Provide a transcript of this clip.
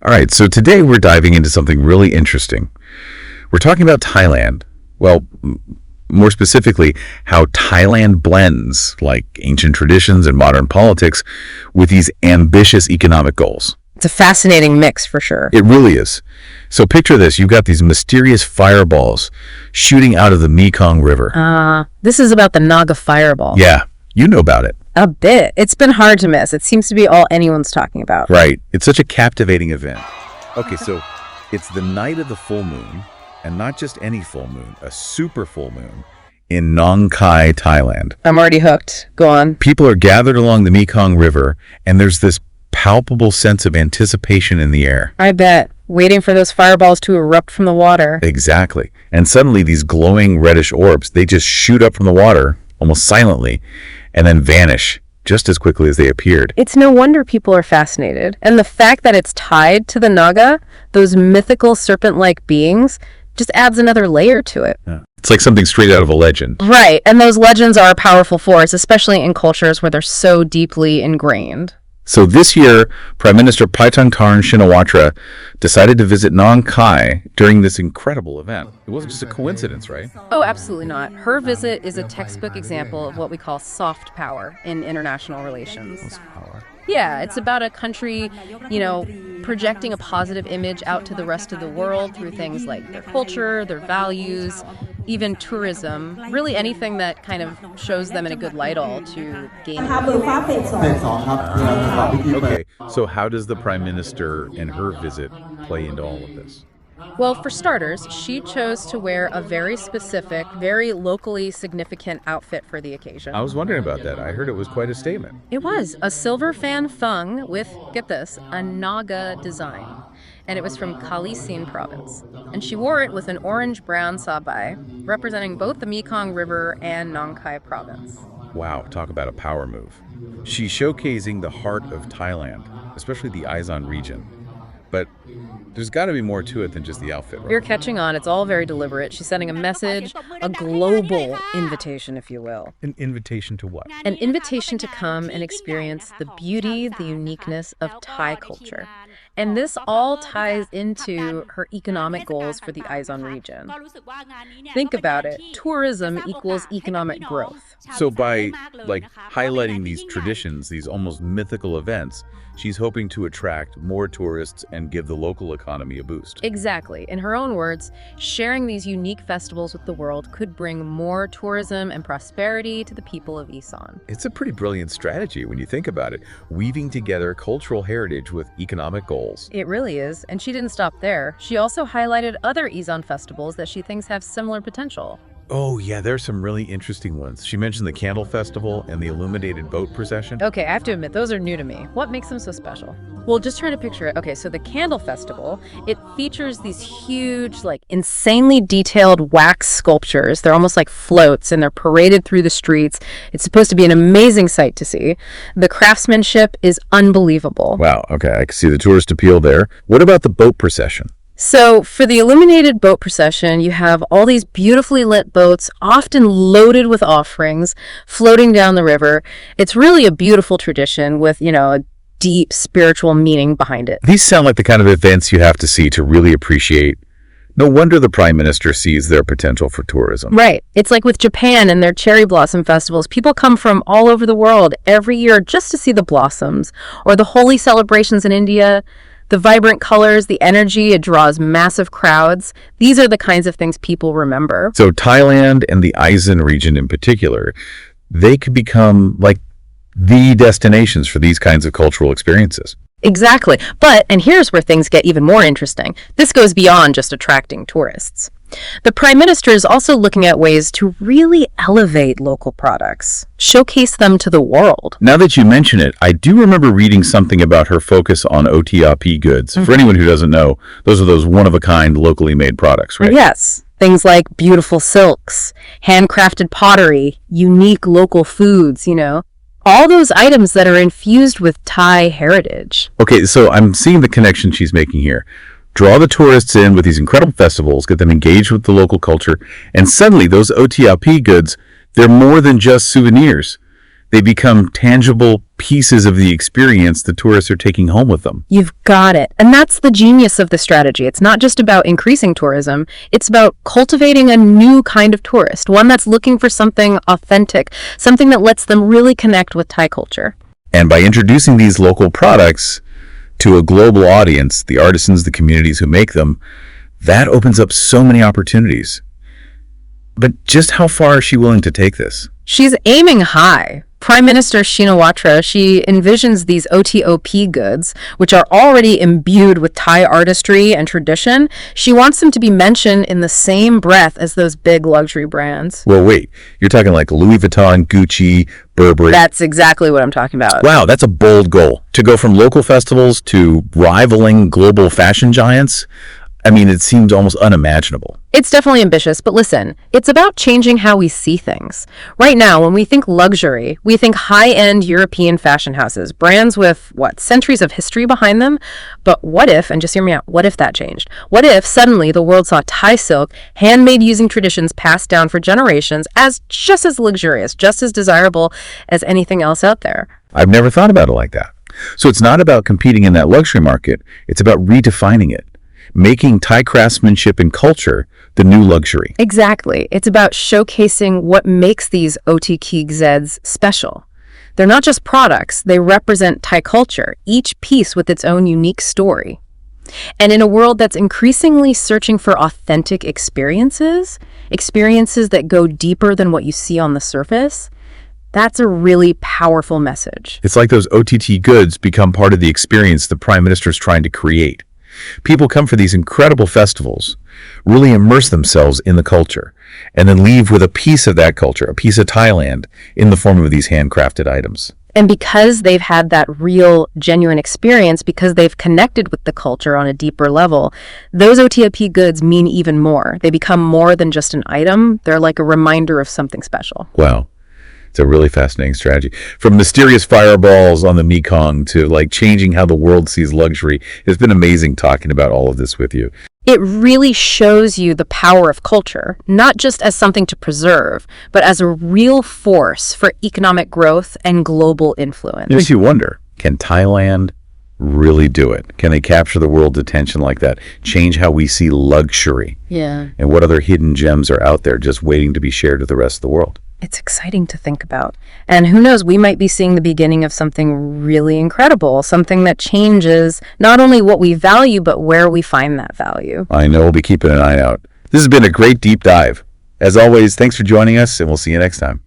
All right, so today we're diving into something really interesting. We're talking about Thailand. Well, more specifically, how Thailand blends like ancient traditions and modern politics with these ambitious economic goals. It's a fascinating mix for sure. It really is. So picture this. You've got these mysterious fireballs shooting out of the Mekong River. This is about the Naga Fireball. Yeah, you know about it. A bit. It's been hard to miss. It seems to be all anyone's talking about. Right. It's such a captivating event. Okay, so it's the night of the full moon, and not just any full moon, a super full moon, in Nong Khai, Thailand. I'm already hooked. Go on. People are gathered along the Mekong River, and there's this palpable sense of anticipation in the air. I bet. Waiting for those fireballs to erupt from the water. Exactly. And suddenly these glowing reddish orbs, they just shoot up from the water, almost silently, and then vanish just as quickly as they appeared. It's no wonder people are fascinated. And the fact that it's tied to the Naga, those mythical serpent-like beings, just adds another layer to it. Yeah. It's like something straight out of a legend. Right. And those legends are a powerful force, especially in cultures where they're so deeply ingrained. So this year, Prime Minister Paetongtarn Shinawatra decided to visit Nong Khai during this incredible event. It wasn't just a coincidence, right? Oh, absolutely not. Her visit is a textbook example of what we call soft power in international relations. Soft power. Yeah, it's about a country, projecting a positive image out to the rest of the world through things like their culture, their values, even tourism, really anything that kind of shows them in a good light all to gain. Okay, so how does the Prime Minister and her visit play into all of this? Well, for starters, she chose to wear a very specific, very locally significant outfit for the occasion. I was wondering about that. I heard it was quite a statement. It was a silver fan thung with, get this, a Naga design. And it was from Kalisin province. And she wore it with an orange-brown sabai, representing both the Mekong River and Nong Khai province. Wow, talk about a power move. She's showcasing the heart of Thailand, especially the Aizan region. But there's got to be more to it than just the outfit, right? You're catching on. It's all very deliberate. She's sending a message, a global invitation, if you will. An invitation to what? An invitation to come and experience the beauty, the uniqueness of Thai culture. And this all ties into her economic goals for the Aizan region. Think about it. Tourism equals economic growth. So by highlighting these traditions, these almost mythical events, she's hoping to attract more tourists and give the local economy a boost. Exactly. In her own words, sharing these unique festivals with the world could bring more tourism and prosperity to the people of Isan. It's a pretty brilliant strategy when you think about it, weaving together cultural heritage with economic goals. It really is. And she didn't stop there. She also highlighted other Isan festivals that she thinks have similar potential. Oh, yeah, there's some really interesting ones. She mentioned the Candle Festival and the illuminated boat procession. Okay, I have to admit, those are new to me. What makes them so special? Well, just trying to picture it. Okay, so the Candle Festival, it features these huge, insanely detailed wax sculptures. They're almost like floats, and they're paraded through the streets. It's supposed to be an amazing sight to see. The craftsmanship is unbelievable. Wow, okay, I can see the tourist appeal there. What about the boat procession? So for the illuminated boat procession, you have all these beautifully lit boats, often loaded with offerings, floating down the river. It's really a beautiful tradition with, a deep spiritual meaning behind it. These sound like the kind of events you have to see to really appreciate. No wonder the Prime Minister sees their potential for tourism. Right. It's like with Japan and their cherry blossom festivals. People come from all over the world every year just to see the blossoms, or the holy celebrations in India. The vibrant colors, the energy, it draws massive crowds. These are the kinds of things people remember. So Thailand and the Aizan region in particular, they could become the destinations for these kinds of cultural experiences. Exactly. And here's where things get even more interesting. This goes beyond just attracting tourists. The Prime Minister is also looking at ways to really elevate local products, showcase them to the world. Now that you mention it, I do remember reading something about her focus on OTRP goods. For anyone who doesn't know, those are those one-of-a-kind, locally made products, right? Yes. Things like beautiful silks, handcrafted pottery, unique local foods, all those items that are infused with Thai heritage. Okay, so I'm seeing the connection she's making here. Draw the tourists in with these incredible festivals, get them engaged with the local culture, and suddenly those OTRP goods, they're more than just souvenirs. They become tangible pieces of the experience the tourists are taking home with them. You've got it. And that's the genius of the strategy. It's not just about increasing tourism. It's about cultivating a new kind of tourist, one that's looking for something authentic, something that lets them really connect with Thai culture. And by introducing these local products to a global audience, the artisans, the communities who make them, that opens up so many opportunities. But just how far is she willing to take this? She's aiming high. Prime Minister Shinawatra, she envisions these OTOP goods, which are already imbued with Thai artistry and tradition. She wants them to be mentioned in the same breath as those big luxury brands. Well, wait, you're talking like Louis Vuitton, Gucci, Burberry. That's exactly what I'm talking about. Wow, that's a bold goal. To go from local festivals to rivaling global fashion giants, I mean, it seems almost unimaginable. It's definitely ambitious, but listen, it's about changing how we see things. Right now, when we think luxury, we think high-end European fashion houses, brands with, centuries of history behind them? But what if, and just hear me out, what if that changed? What if suddenly the world saw Thai silk, handmade using traditions passed down for generations, as just as luxurious, just as desirable as anything else out there? I've never thought about it like that. So it's not about competing in that luxury market, it's about redefining it. Making Thai craftsmanship and culture the new luxury. Exactly. It's about showcasing what makes these OTK Zeds special. They're not just products, they represent Thai culture, each piece with its own unique story. And in a world that's increasingly searching for authentic experiences that go deeper than what you see on the surface, that's a really powerful message. It's like those OTT goods become part of the experience the Prime Minister is trying to create. People come for these incredible festivals, really immerse themselves in the culture, and then leave with a piece of that culture, a piece of Thailand, in the form of these handcrafted items. And because they've had that real, genuine experience, because they've connected with the culture on a deeper level, those OTP goods mean even more. They become more than just an item. They're like a reminder of something special. Wow. It's a really fascinating strategy. From mysterious fireballs on the Mekong to like changing how the world sees luxury. It's been amazing talking about all of this with you. It really shows you the power of culture, not just as something to preserve, but as a real force for economic growth and global influence. It makes you wonder, can Thailand really do it? Can they capture the world's attention like that? Change how we see luxury? Yeah. And what other hidden gems are out there just waiting to be shared with the rest of the world? It's exciting to think about. And who knows, we might be seeing the beginning of something really incredible, something that changes not only what we value, but where we find that value. I know we'll be keeping an eye out. This has been a great deep dive. As always, thanks for joining us, and we'll see you next time.